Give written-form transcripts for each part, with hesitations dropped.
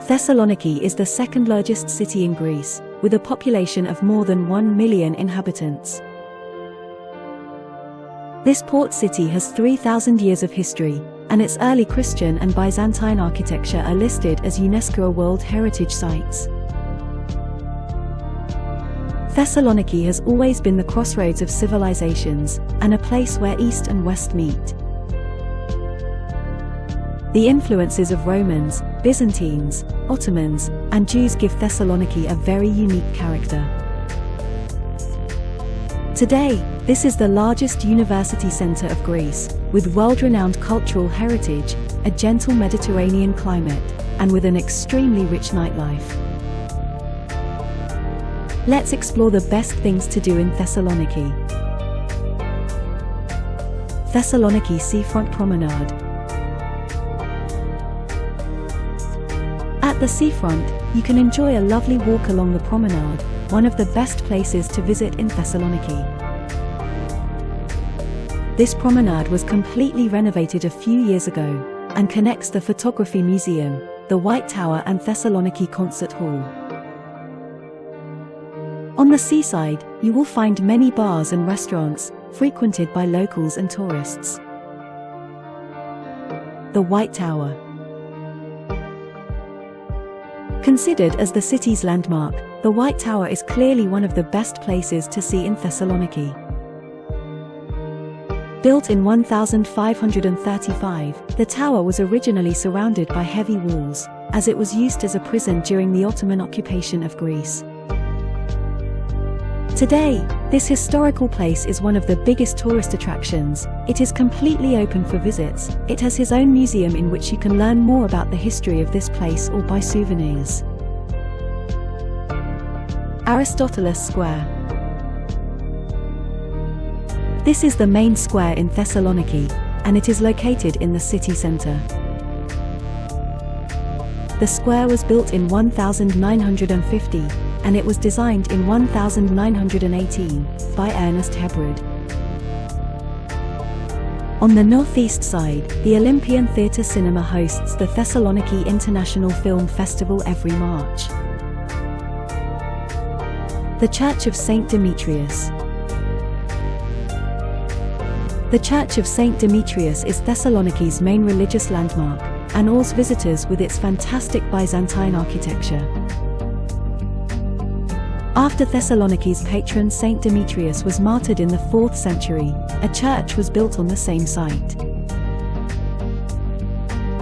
Thessaloniki is the second largest city in Greece, with a population of more than 1 million inhabitants. This port city has 3,000 years of history, and its early Christian and Byzantine architecture are listed as UNESCO World Heritage Sites. Thessaloniki has always been the crossroads of civilizations, and a place where East and West meet. The influences of Romans, Byzantines, Ottomans, and Jews give Thessaloniki a very unique character. Today, this is the largest university center of Greece, with world-renowned cultural heritage, a gentle Mediterranean climate, and with an extremely rich nightlife. Let's explore the best things to do in Thessaloniki. Thessaloniki Seafront Promenade. At the seafront, you can enjoy a lovely walk along the promenade, one of the best places to visit in Thessaloniki. This promenade was completely renovated a few years ago, and connects the Photography Museum, the White Tower and Thessaloniki Concert Hall. On the seaside, you will find many bars and restaurants, frequented by locals and tourists. The White Tower. Considered as the city's landmark, the White Tower is clearly one of the best places to see in Thessaloniki. Built in 1535, the tower was originally surrounded by heavy walls, as it was used as a prison during the Ottoman occupation of Greece. Today, this historical place is one of the biggest tourist attractions. It is completely open for visits. It has its own museum in which you can learn more about the history of this place or buy souvenirs. Aristotelis Square. This is the main square in Thessaloniki, and it is located in the city center. The square was built in 1950, and it was designed in 1918 by Ernest Hebrod. On the northeast side, the Olympian Theatre Cinema hosts the Thessaloniki International Film Festival every March. The Church of St. Demetrius. The Church of St. Demetrius is Thessaloniki's main religious landmark, and awes visitors with its fantastic Byzantine architecture. After Thessaloniki's patron St. Demetrius was martyred in the 4th century, a church was built on the same site.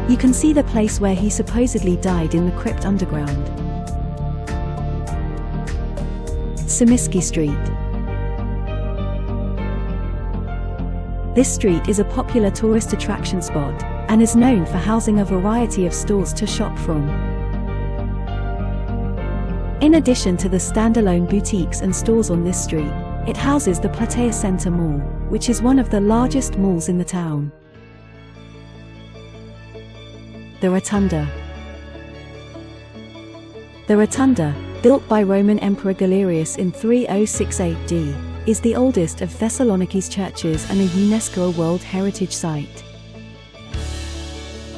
You can see the place where he supposedly died in the crypt underground. Simiski Street. This street is a popular tourist attraction spot, and is known for housing a variety of stores to shop from. In addition to the standalone boutiques and stores on this street, it houses the Platea Center Mall, which is one of the largest malls in the town. The Rotunda. The Rotunda, built by Roman Emperor Galerius in 3068 AD, is the oldest of Thessaloniki's churches and a UNESCO World Heritage Site.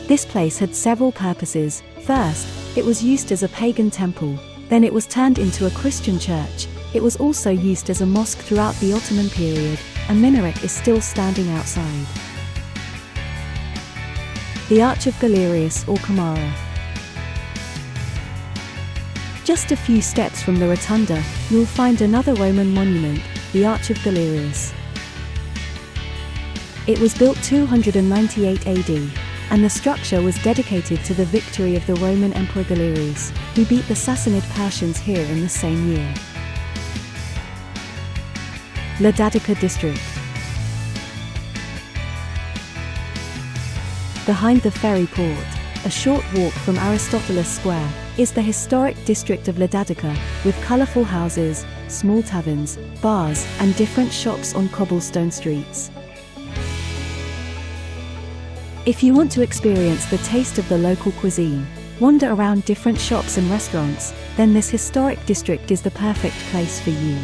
This place had several purposes. First, it was used as a pagan temple. Then it was turned into a Christian church. It was also used as a mosque throughout the Ottoman period. A minaret is still standing outside. The Arch of Galerius or Camara. Just a few steps from the Rotunda, you'll find another Roman monument, the Arch of Galerius. It was built 298 AD. And the structure was dedicated to the victory of the Roman Emperor Galerius, who beat the Sassanid Persians here in the same year. Ledadica District. Behind the ferry port, a short walk from Aristotelis Square, is the historic district of Ledadica, with colorful houses, small taverns, bars, and different shops on cobblestone streets. If you want to experience the taste of the local cuisine, wander around different shops and restaurants, then this historic district is the perfect place for you.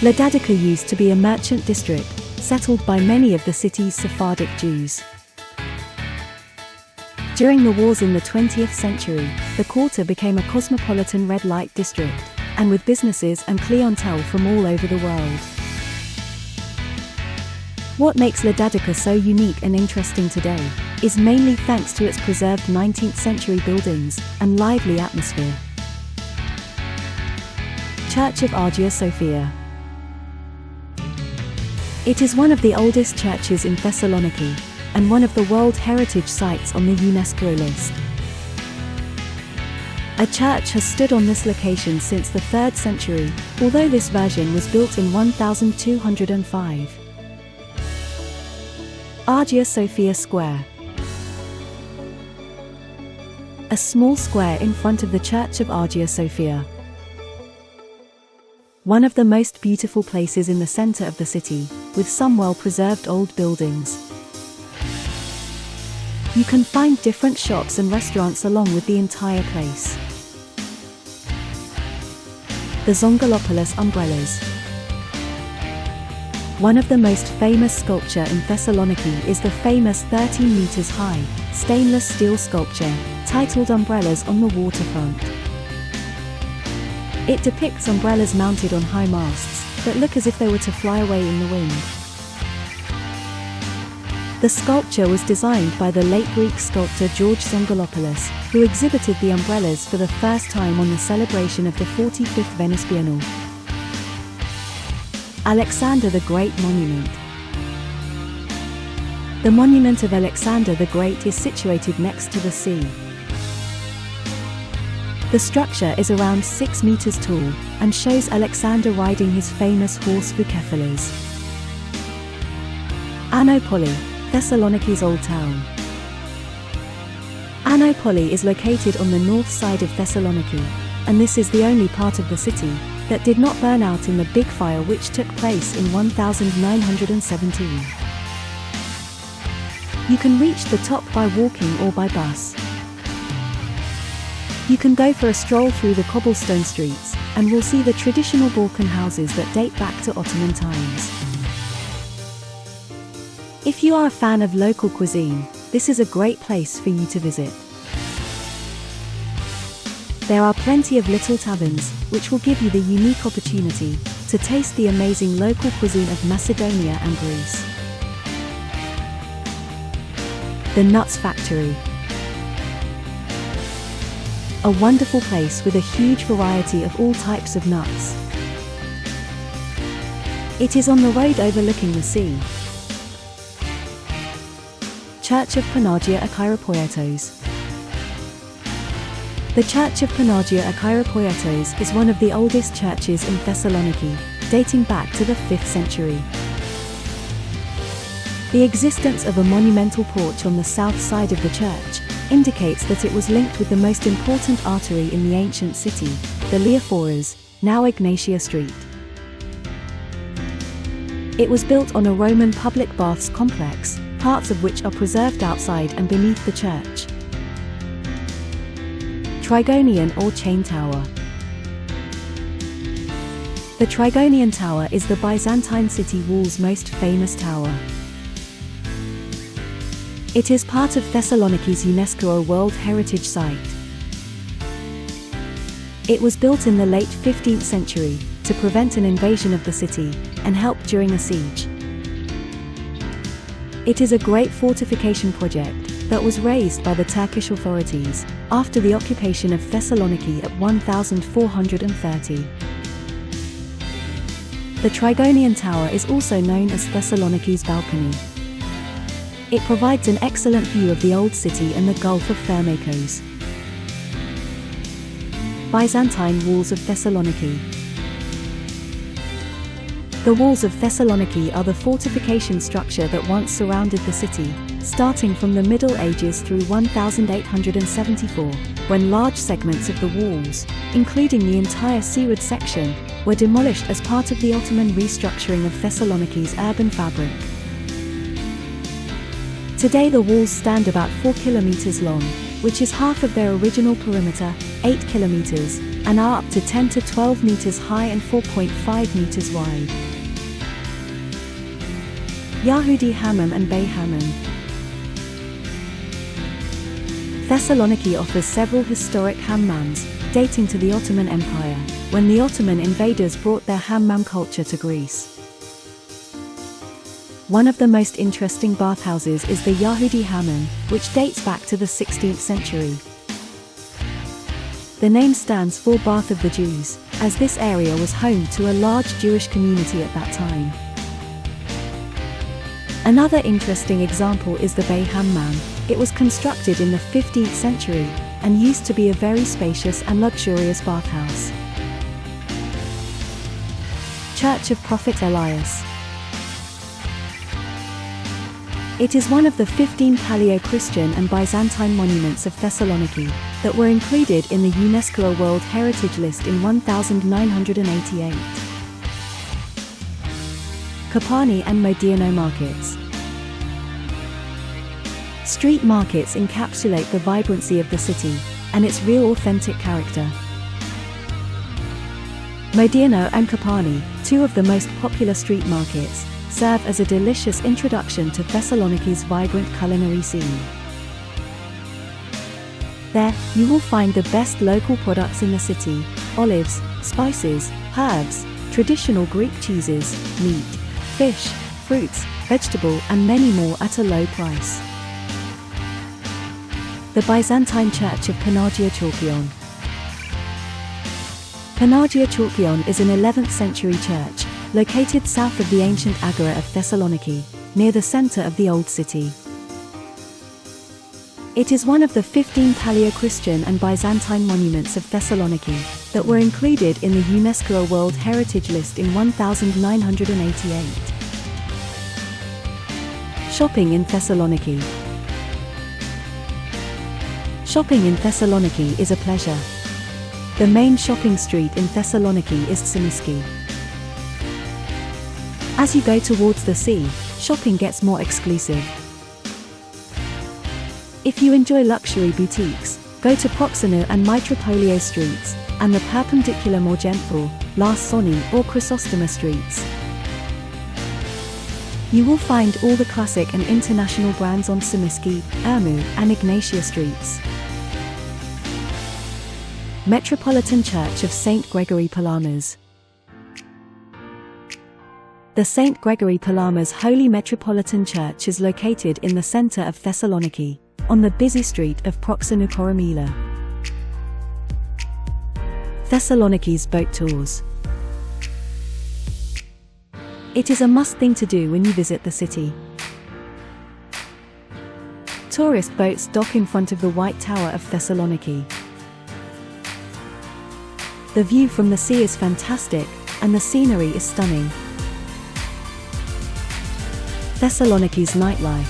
Ledadica used to be a merchant district, settled by many of the city's Sephardic Jews. During the wars in the 20th century, the quarter became a cosmopolitan red light district, and with businesses and clientele from all over the world. What makes Ledadica so unique and interesting today is mainly thanks to its preserved 19th century buildings and lively atmosphere. Church of Hagia Sophia. It is one of the oldest churches in Thessaloniki, and one of the World Heritage Sites on the UNESCO list. A church has stood on this location since the 3rd century, although this version was built in 1205. Hagia Sophia Square. A small square in front of the Church of Hagia Sophia. One of the most beautiful places in the center of the city, with some well-preserved old buildings. You can find different shops and restaurants along with the entire place. The Zongalopoulos umbrellas. One of the most famous sculpture in Thessaloniki is the famous 13 meters high, stainless steel sculpture, titled Umbrellas on the Waterfront. It depicts umbrellas mounted on high masts, that look as if they were to fly away in the wind. The sculpture was designed by the late Greek sculptor George Zongalopoulos, who exhibited the umbrellas for the first time on the celebration of the 45th Venice Biennale. Alexander the Great Monument. The monument of Alexander the Great is situated next to the sea. The structure is around 6 meters tall, and shows Alexander riding his famous horse Bucephalus. Anopoli, Thessaloniki's old town. Anopoli is located on the north side of Thessaloniki, and this is the only part of the city that did not burn out in the big fire which took place in 1917. You can reach the top by walking or by bus. You can go for a stroll through the cobblestone streets, and will see the traditional Balkan houses that date back to Ottoman times. If you are a fan of local cuisine, this is a great place for you to visit. There are plenty of little taverns, which will give you the unique opportunity to taste the amazing local cuisine of Macedonia and Greece. The Nuts Factory. A wonderful place with a huge variety of all types of nuts. It is on the road overlooking the sea. Church of Panagia Akhyropoietos. The Church of Panagia Akhyropoietos is one of the oldest churches in Thessaloniki, dating back to the 5th century. The existence of a monumental porch on the south side of the church indicates that it was linked with the most important artery in the ancient city, the Leophoras, now Ignatia Street. It was built on a Roman public baths complex, parts of which are preserved outside and beneath the church. Trigonian or Chain Tower. The Trigonian Tower is the Byzantine city wall's most famous tower. It is part of Thessaloniki's UNESCO World Heritage Site. It was built in the late 15th century to prevent an invasion of the city and help during a siege. It is a great fortification project that was raised by the Turkish authorities after the occupation of Thessaloniki at 1430. The Trigonian Tower is also known as Thessaloniki's balcony. It provides an excellent view of the old city and the Gulf of Thermakos. Byzantine Walls of Thessaloniki. The walls of Thessaloniki are the fortification structure that once surrounded the city, starting from the Middle Ages through 1874, when large segments of the walls, including the entire seaward section, were demolished as part of the Ottoman restructuring of Thessaloniki's urban fabric. Today the walls stand about 4 kilometers long, which is half of their original perimeter, 8 kilometers, and are up to 10 to 12 meters high and 4.5 meters wide. Yahudi Hammam and Bey Hammam. Thessaloniki offers several historic hammams, dating to the Ottoman Empire, when the Ottoman invaders brought their hammam culture to Greece. One of the most interesting bathhouses is the Yahudi Hammam, which dates back to the 16th century. The name stands for Bath of the Jews, as this area was home to a large Jewish community at that time. Another interesting example is the Bey Hammam. It was constructed in the 15th century, and used to be a very spacious and luxurious bathhouse. Church of Prophet Elias. It is one of the 15 Paleo-Christian and Byzantine monuments of Thessaloniki that were included in the UNESCO World Heritage List in 1988. Kopani and Modiano markets. Street markets encapsulate the vibrancy of the city and its real authentic character. Modiano and Kopani, two of the most popular street markets, serve as a delicious introduction to Thessaloniki's vibrant culinary scene. There, you will find the best local products in the city: olives, spices, herbs, traditional Greek cheeses, meat, fish, fruits, vegetable, and many more at a low price. The Byzantine Church of Panagia Chalkion. Panagia Chalkion is an 11th century church, located south of the ancient Agora of Thessaloniki, near the center of the Old City. It is one of the 15 Paleo-Christian and Byzantine monuments of Thessaloniki that were included in the UNESCO World Heritage List in 1988. Shopping in Thessaloniki. Shopping in Thessaloniki is a pleasure. The main shopping street in Thessaloniki is Tsimiski. As you go towards the sea, shopping gets more exclusive. If you enjoy luxury boutiques, go to Proxenu and Mitropolio streets, and the perpendicular Morgenthau, Larsoni or Chrysostoma streets. You will find all the classic and international brands on Tsimiski, Ermu, and Ignatia streets. Metropolitan Church of St. Gregory Palamas. The St. Gregory Palamas Holy Metropolitan Church is located in the center of Thessaloniki, on the busy street of Proxenu Koromila. Thessaloniki's boat tours. It is a must thing to do when you visit the city. Tourist boats dock in front of the White Tower of Thessaloniki. The view from the sea is fantastic, and the scenery is stunning. Thessaloniki's nightlife.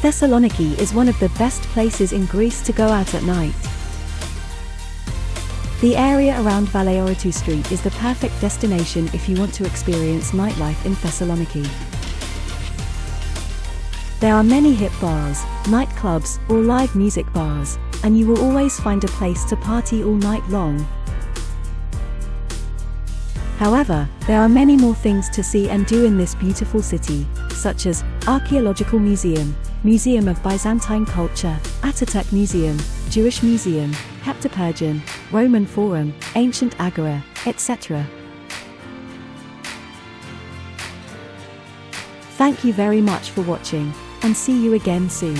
Thessaloniki is one of the best places in Greece to go out at night. The area around Valeoritou Street is the perfect destination if you want to experience nightlife in Thessaloniki. There are many hip bars, nightclubs, or live music bars, and you will always find a place to party all night long. However, there are many more things to see and do in this beautiful city, such as Archaeological Museum, Museum of Byzantine Culture, Ataturk Museum, Jewish Museum, Heptapersian, Roman Forum, Ancient Agora, etc. Thank you very much for watching, and see you again soon.